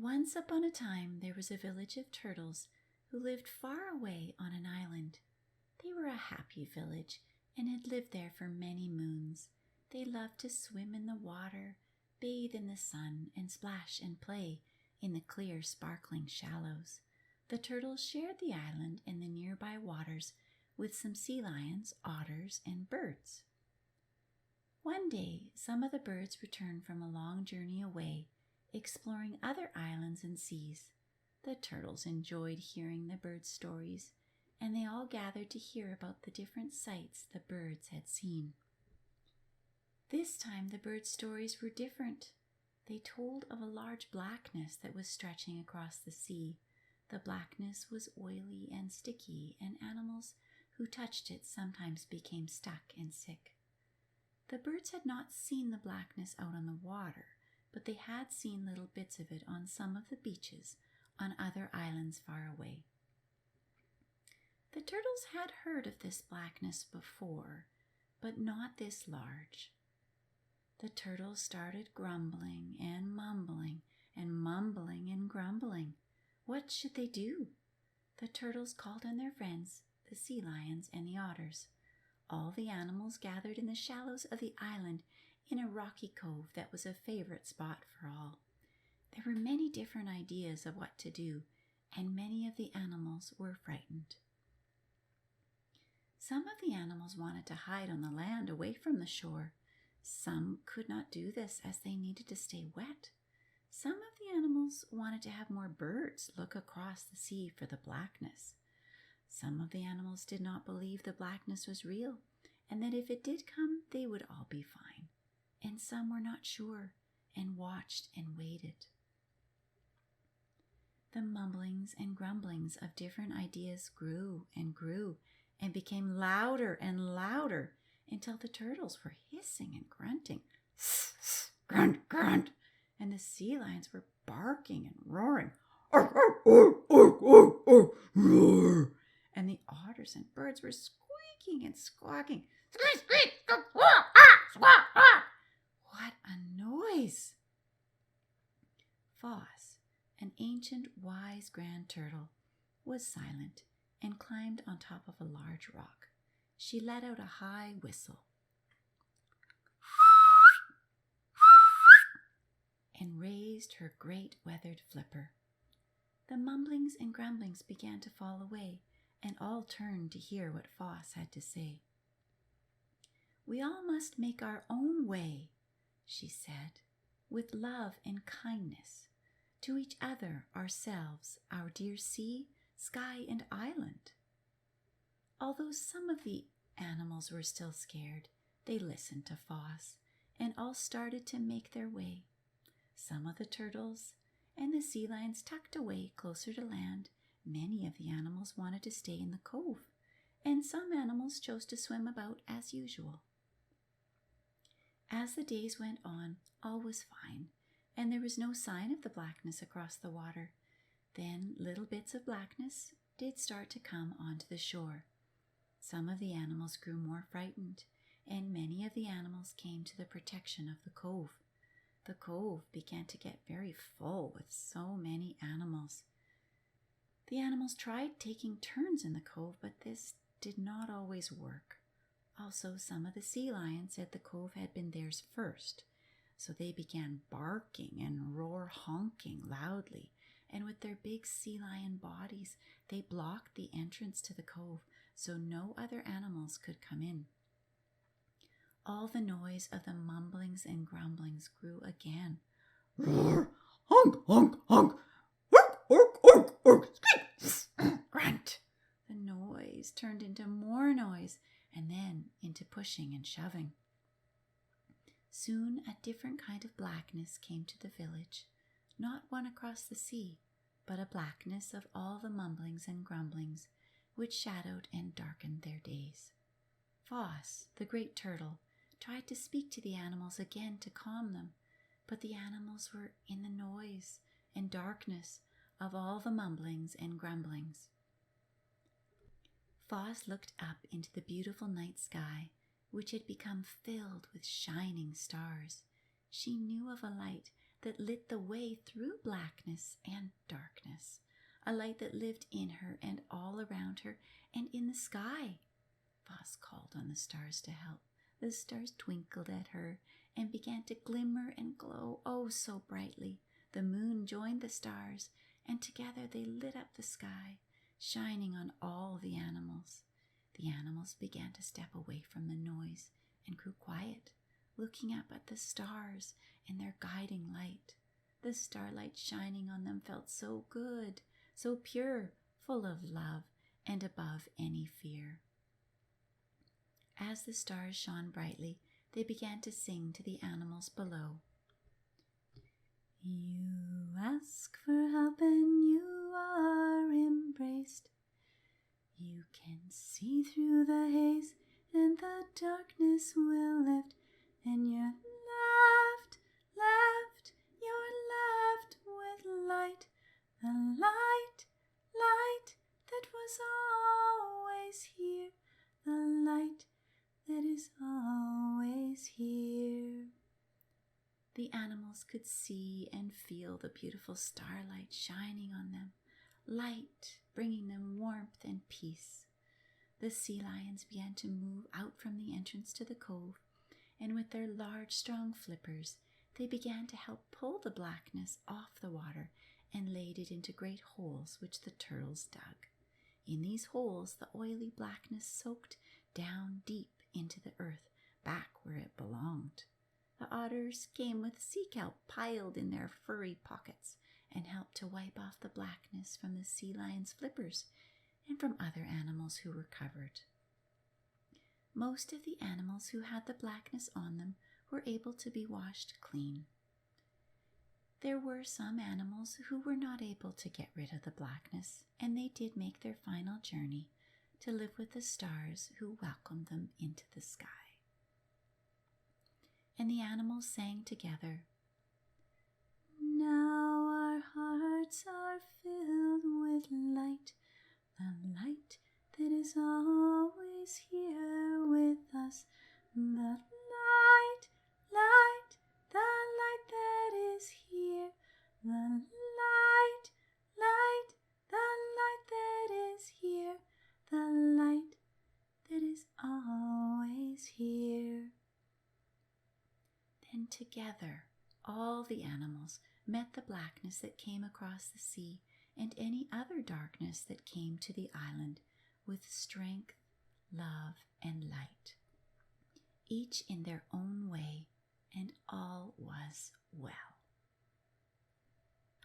Once upon a time there was a village of turtles who lived far away on an island. They were a happy village and had lived there for many moons. They loved to swim in the water, bathe in the sun, and splash and play in the clear, sparkling shallows. The turtles shared the island and the nearby waters with some sea lions, otters, and birds. One day, some of the birds returned from a long journey away, exploring other islands and seas. The turtles enjoyed hearing the birds' stories, and they all gathered to hear about the different sights the birds had seen. This time the birds' stories were different. They told of a large blackness that was stretching across the sea. The blackness was oily and sticky, and animals who touched it sometimes became stuck and sick. The birds had not seen the blackness out on the water, but they had seen little bits of it on some of the beaches on other islands far away. The turtles had heard of this blackness before, but not this large. The turtles started grumbling and mumbling and mumbling and grumbling. What should they do? The turtles called on their friends, the sea lions and the otters. All the animals gathered in the shallows of the island in a rocky cove that was a favorite spot for all. There were many different ideas of what to do, and many of the animals were frightened. Some of the animals wanted to hide on the land away from the shore. Some could not do this as they needed to stay wet. Some of the animals wanted to have more birds look across the sea for the blackness. Some of the animals did not believe the blackness was real, and that if it did come, they would all be fine. And some were not sure and watched and waited. The mumblings and grumblings of different ideas grew and became louder and louder until the turtles were hissing and grunting. Grunt, grunt. And the sea lions were barking and roaring. Roar. And the otters and birds were squeaking and squawking. Squeak, squeak, squawk, squawk, squawk. What a noise! Foss, an ancient, wise grand turtle, was silent and climbed on top of a large rock. She let out a high whistle and raised her great weathered flipper. The mumblings and grumblings began to fall away, and all turned to hear what Foss had to say. "We all must make our own way," she said, "with love and kindness to each other, ourselves, our dear sea, sky, and island." Although some of the animals were still scared, they listened to Foss, and all started to make their way. Some of the turtles and the sea lions tucked away closer to land. Many of the animals wanted to stay in the cove, and some animals chose to swim about as usual. As the days went on, all was fine, and there was no sign of the blackness across the water. Then little bits of blackness did start to come onto the shore. Some of the animals grew more frightened, and many of the animals came to the protection of the cove. The cove began to get very full with so many animals. The animals tried taking turns in the cove, but this did not always work. Also, some of the sea lions said the cove had been theirs first, so they began barking and honking loudly, and with their big sea lion bodies, they blocked the entrance to the cove so no other animals could come in. All the noise of the mumblings and grumblings grew again. Roar, honk, honk, honk, grunt. The noise turned into more noise and then into pushing and shoving. Soon a different kind of blackness came to the village, not one across the sea, but a blackness of all the mumblings and grumblings which shadowed and darkened their days. Foss, the great turtle, tried to speak to the animals again to calm them, but the animals were in the noise and darkness of all the mumblings and grumblings. Foss looked up into the beautiful night sky, which had become filled with shining stars. She knew of a light that lit the way through blackness and darkness, a light that lived in her and all around her and in the sky. Voss called on the stars to help. The stars twinkled at her and began to glimmer and glow, oh so brightly. The moon joined the stars, and together they lit up the sky, shining on all the animals. The animals began to step away from the noise and grew quiet, looking up at the stars and their guiding light. The starlight shining on them felt so good, so pure, full of love, and above any fear. As the stars shone brightly, they began to sing to the animals below. You ask for help and you are embraced. You can see through the haze and the darkness will lift, and you're left with light, the light that was always here, the light that is always here. The animals could see and feel the beautiful starlight shining on them, light bringing them warmth and peace. The sea lions began to move out from the entrance to the cove, and with their large, strong flippers, they began to help pull the blackness off the water and laid it into great holes which the turtles dug. In these holes, the oily blackness soaked down deep into the earth, back where it belonged. The otters came with sea kelp piled in their furry pockets and helped to wipe off the blackness from the sea lion's flippers and from other animals who were covered. Most of the animals who had the blackness on them were able to be washed clean. There were some animals who were not able to get rid of the blackness, and they did make their final journey to live with the stars who welcomed them into the sky. And the animals sang together, "Now our hearts are filled with light, the light that is always here with us, the light that is here, the light that is here, the light that is always here." Then together, all the animals met the blackness that came across the sea and any other darkness that came to the island with strength, love, and light, each in their own way, and all was well.